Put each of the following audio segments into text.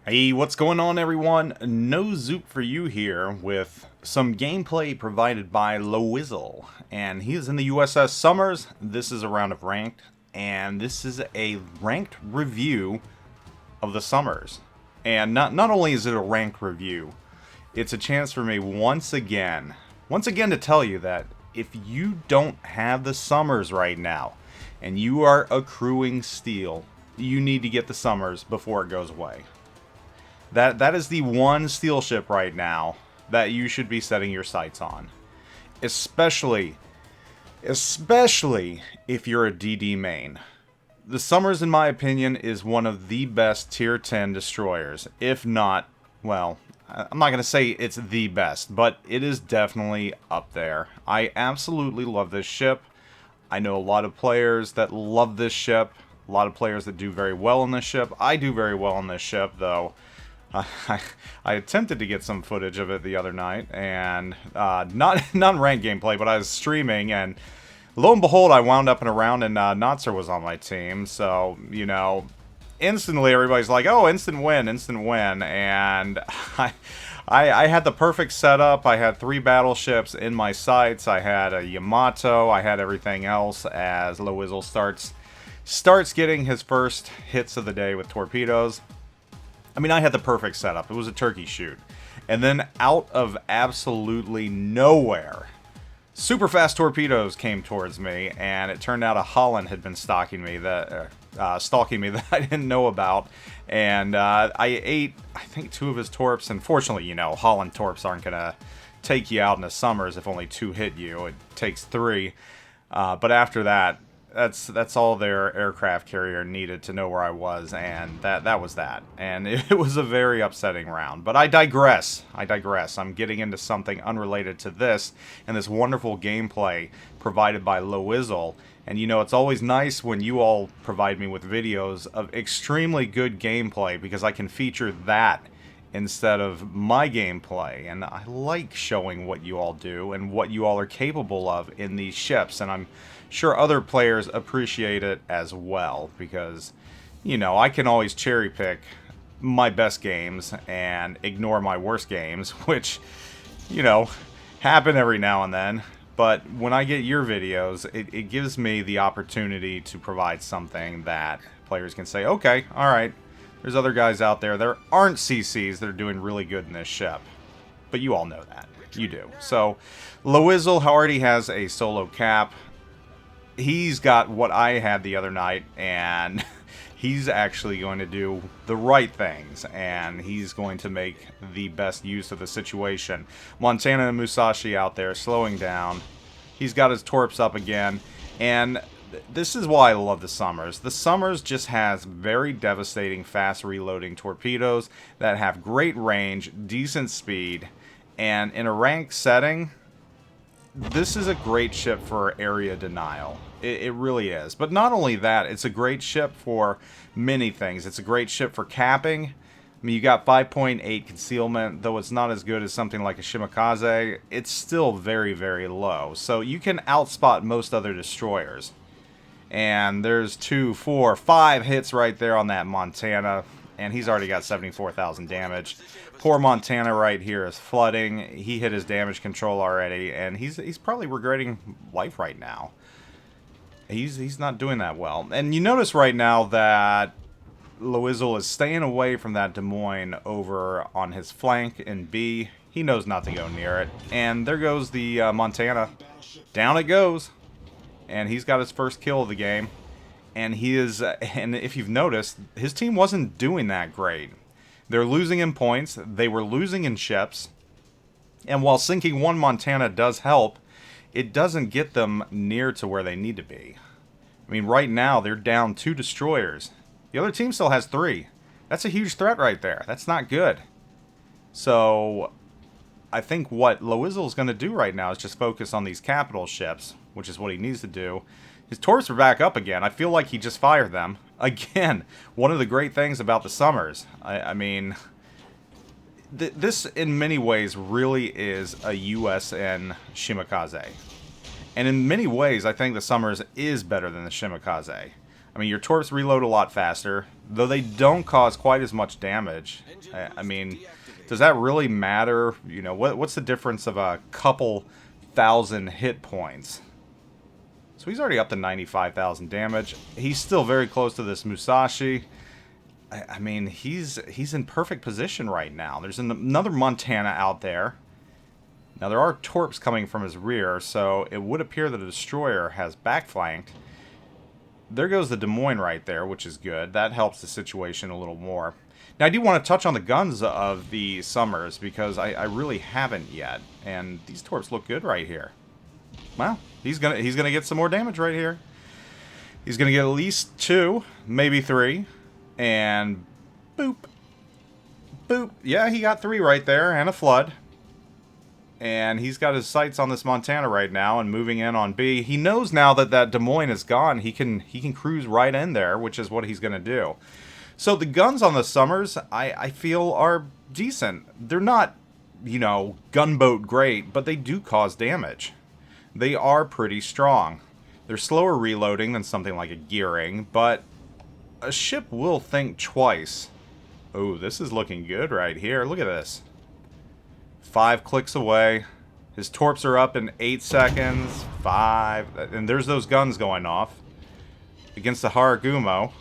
Hey, what's going on, everyone? NoZoupForYou here with some gameplay provided by Lowizle, and he is in the USS Somers. This is a round of ranked, and this is a ranked review of the Somers. And not only is it a ranked review, it's a chance for me once again to tell you that if you don't have the Somers right now, and you are accruing steel, you need to get the Somers before it goes away. That is the one steel ship right now that you should be setting your sights on. Especially if you're a DD main. The Somers, in my opinion, is one of the best tier 10 destroyers. If not, well, I'm not going to say it's the best, but it is definitely up there. I absolutely love this ship. I know a lot of players that love this ship. A lot of players that do very well on this ship. I do very well on this ship, though. I attempted to get some footage of it the other night, and not ranked gameplay, but I was streaming, and lo and behold, I wound up in a round, and Notzer was on my team, so, you know, instantly everybody's like, oh, instant win, and I had the perfect setup. I had 3 battleships in my sights, I had a Yamato, I had everything else as Lowizle starts getting his first hits of the day with torpedoes. I mean, I had the perfect setup. It was a turkey shoot. And then out of absolutely nowhere, super fast torpedoes came towards me, and it turned out a Holland had been stalking me that I didn't know about. And I ate, I think, 2 of his torps. And fortunately, you know, Holland torps aren't going to take you out in the Somers if only 2 hit you. It takes 3. But after that, that's all their aircraft carrier needed to know where I was, and that was that. And it was a very upsetting round. But I digress. I'm getting into something unrelated to this and this wonderful gameplay provided by Lowizle. And you know, it's always nice when you all provide me with videos of extremely good gameplay, because I can feature that instead of my gameplay. And I like showing what you all do and what you all are capable of in these ships, and I'm sure other players appreciate it as well, because, you know, I can always cherry pick my best games and ignore my worst games, which, you know, happen every now and then. But when I get your videos, it gives me the opportunity to provide something that players can say, okay, alright, there's other guys out there. There aren't CCs that are doing really good in this ship. But you all know that. You do. So, Lowizle already has a solo cap. He's got what I had the other night, and he's actually going to do the right things, and he's going to make the best use of the situation. Montana and Musashi out there slowing down. He's got his torps up again, and this is why I love the Somers. The Somers just has very devastating fast reloading torpedoes that have great range, decent speed, and in a ranked setting, this is a great ship for area denial. It really is. But not only that, it's a great ship for many things. It's a great ship for capping. I mean, you got 5.8 concealment, though it's not as good as something like a Shimakaze. It's still very, very low. So you can outspot most other destroyers. And there's 2, 4, 5 hits right there on that Montana. And he's already got 74,000 damage. Poor Montana right here is flooding. He hit his damage control already, and he's probably regretting life right now. He's not doing that well. And you notice right now that Lowizle is staying away from that Des Moines over on his flank in B. He knows not to go near it. And there goes the Montana. Down it goes. And he's got his first kill of the game. And and if you've noticed, his team wasn't doing that great. They're losing in points, they were losing in ships, and while sinking 1 Montana does help, it doesn't get them near to where they need to be. I mean, right now, they're down 2 destroyers. The other team still has 3. That's a huge threat right there. That's not good. So, I think what Lowizle is going to do right now is just focus on these capital ships, which is what he needs to do. His torps are back up again. I feel like he just fired them. Again, one of the great things about the Somers. I mean, this in many ways really is a USN Shimakaze. And in many ways, I think the Somers is better than the Shimakaze. I mean, your torps reload a lot faster, though they don't cause quite as much damage. I mean, does that really matter? You know, what's the difference of a couple thousand hit points? So he's already up to 95,000 damage. He's still very close to this Musashi. I mean, he's in perfect position right now. There's another Montana out there. Now, there are torps coming from his rear, so it would appear that a destroyer has backflanked. There goes the Des Moines right there, which is good. That helps the situation a little more. Now, I do want to touch on the guns of the Somers, because I really haven't yet. And these torps look good right here. Well, he's gonna get some more damage right here. He's gonna get at least 2, maybe 3. And boop. Boop. Yeah, he got 3 right there, and a flood. And he's got his sights on this Montana right now and moving in on B. He knows now that that Des Moines is gone. He can cruise right in there, which is what he's going to do. So the guns on the Somers, I feel, are decent. They're not, you know, gunboat great, but they do cause damage. They are pretty strong. They're slower reloading than something like a Gearing, but a ship will think twice. Oh, this is looking good right here. Look at this. 5 clicks away. His torps are up in 8 seconds. 5. And there's those guns going off. Against the Haragumo.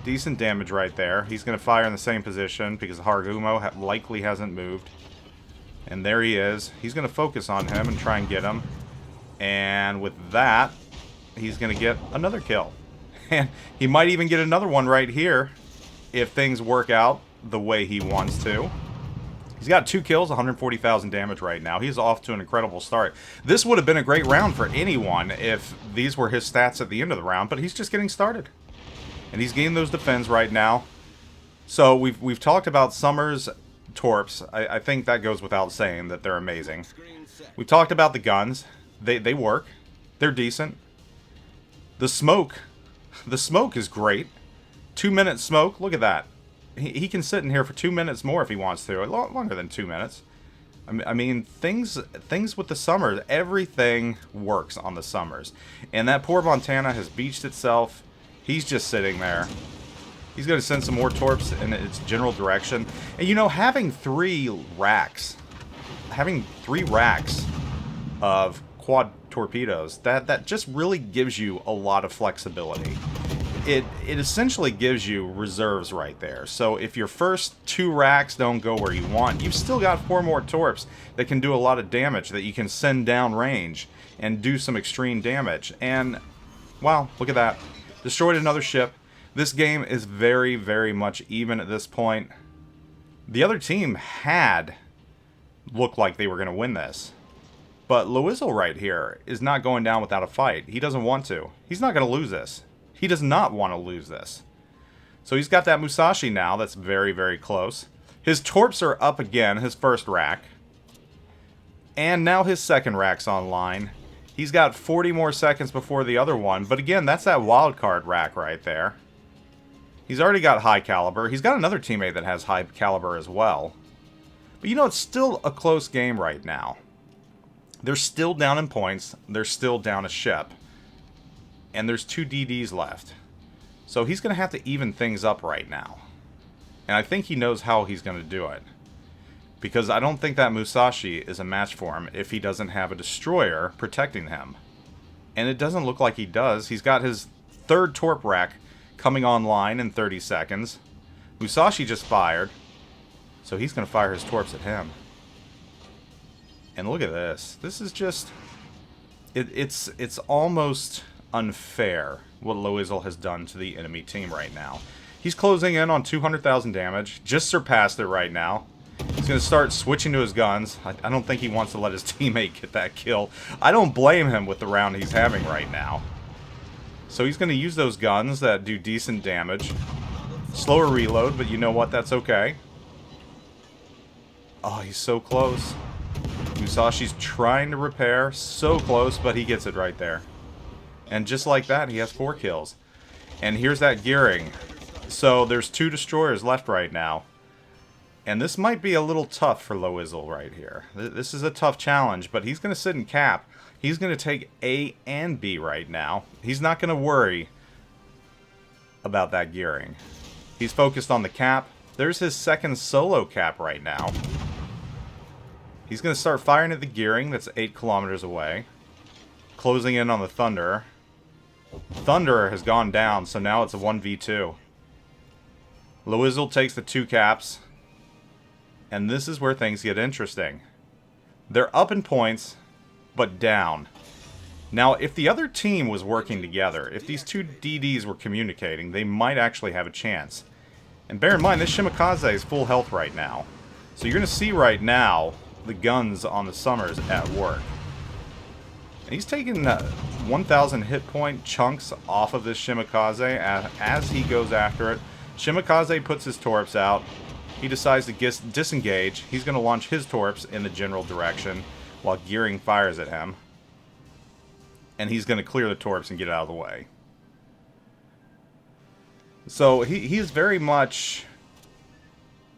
Decent damage right there. He's going to fire in the same position because the Haragumo likely hasn't moved. And there he is. He's going to focus on him and try and get him. And with that, he's going to get another kill. And he might even get another one right here if things work out the way he wants to. He's got 2 kills, 140,000 damage right now. He's off to an incredible start. This would have been a great round for anyone if these were his stats at the end of the round, but he's just getting started. And he's getting those defends right now. So we've talked about Somers torps. I think that goes without saying that they're amazing. We've talked about the guns. They work. They're decent. The smoke is great. 2-minute smoke. Look at that. He can sit in here for 2 minutes more if he wants to. A lot longer than 2 minutes. I mean, things with the Somers, everything works on the Somers. And that poor Montana has beached itself. He's just sitting there. He's going to send some more torps in its general direction. And you know, having 3 racks of quad torpedoes, that just really gives you a lot of flexibility. It essentially gives you reserves right there. So if your first 2 racks don't go where you want, you've still got 4 more torps that can do a lot of damage that you can send down range and do some extreme damage. And, wow, look at that. Destroyed another ship. This game is very, very much even at this point. The other team had looked like they were going to win this. But Lowizle right here is not going down without a fight. He doesn't want to. He's not going to lose this. He does not want to lose this. So he's got that Musashi now that's very, very close. His torps are up again, his first rack. And now his second rack's online. He's got 40 more seconds before the other one. But again, that's that wildcard rack right there. He's already got high caliber. He's got another teammate that has high caliber as well. But you know, it's still a close game right now. They're still down in points. They're still down a ship. And there's 2 DDs left. So he's going to have to even things up right now. And I think he knows how he's going to do it. Because I don't think that Musashi is a match for him if he doesn't have a destroyer protecting him. And it doesn't look like he does. He's got his 3rd torp rack coming online in 30 seconds. Musashi just fired. So he's going to fire his torps at him. And look at this. This is just... It's almost unfair what Lowizle has done to the enemy team right now. He's closing in on 200,000 damage. Just surpassed it right now. He's going to start switching to his guns. I don't think he wants to let his teammate get that kill. I don't blame him with the round he's having right now. So he's going to use those guns that do decent damage. Slower reload, but you know what? That's okay. Oh, he's so close. Musashi's trying to repair. So close, but he gets it right there. And just like that, he has 4 kills. And here's that Gearing. So there's 2 destroyers left right now. And this might be a little tough for Lowizle right here. This is a tough challenge, but he's going to sit in cap. He's going to take A and B right now. He's not going to worry about that gearing. He's focused on the cap. There's his second solo cap right now. He's going to start firing at the gearing that's 8 kilometers away. Closing in on the Thunder. Thunder has gone down, so now it's a 1v2. Lowizle takes the 2 caps. And this is where things get interesting. They're up in points, but down. Now, if the other team was working together, if these 2 DDs were communicating, they might actually have a chance. And bear in mind, this Shimakaze is full health right now. So you're going to see right now the guns on the Somers at work. And he's taking 1,000 hit point chunks off of this Shimakaze as he goes after it. Shimakaze puts his torps out. He decides to disengage. He's going to launch his torps in the general direction while gearing fires at him. And he's going to clear the torps and get out of the way. So he is very much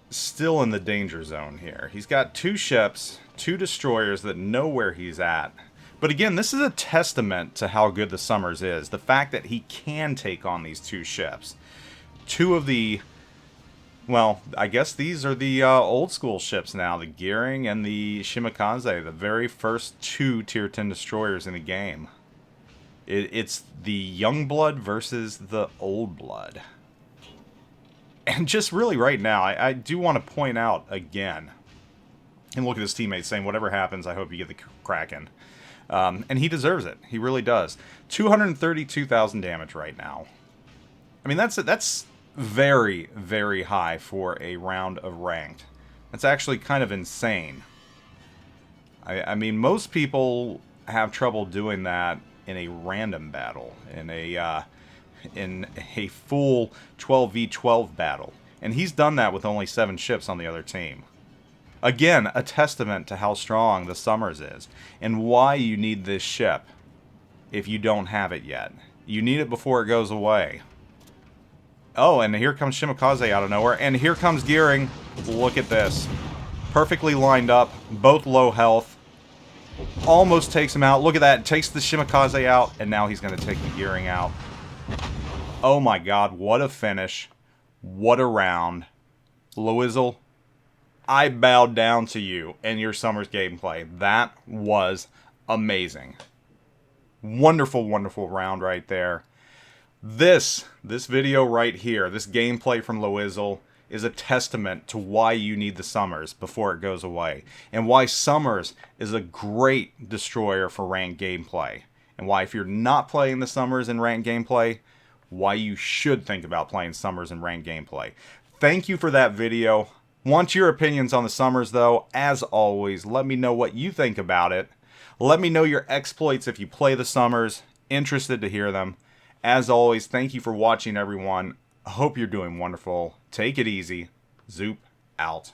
still in the danger zone here. He's got 2 ships, 2 destroyers that know where he's at. But again, this is a testament to how good the Somers is. The fact that he can take on these 2 ships. 2 of the... Well, I guess these are the old school ships now. The Gearing and the Shimakaze. The very first 2 Tier 10 destroyers in the game. It's the young blood versus the old blood. And just really right now, I do want to point out again, and look at his teammates saying, whatever happens, I hope you get the Kraken. And he deserves it. He really does. 232,000 damage right now. I mean, that's very, very high for a round of ranked. That's actually kind of insane. I mean, most people have trouble doing that in a random battle, in a full 12v12 battle. And he's done that with only 7 ships on the other team. Again, a testament to how strong the Somers is, and why you need this ship if you don't have it yet. You need it before it goes away. Oh, and here comes Shimakaze out of nowhere, and here comes Gearing. Look at this. Perfectly lined up, both low health. Almost takes him out. Look at that. Takes the Shimakaze out, and now he's going to take the Gearing out. Oh my god, what a finish. What a round. Lowizle, I bow down to you and your Somers gameplay. That was amazing. Wonderful, wonderful round right there. This video right here, this gameplay from Lowizle, is a testament to why you need the Somers before it goes away. And why Somers is a great destroyer for ranked gameplay. And why if you're not playing the Somers in ranked gameplay, why you should think about playing Somers in ranked gameplay. Thank you for that video. Want your opinions on the Somers though. As always, let me know what you think about it. Let me know your exploits if you play the Somers. Interested to hear them. As always, thank you for watching everyone. I hope you're doing wonderful. Take it easy. Zoop out.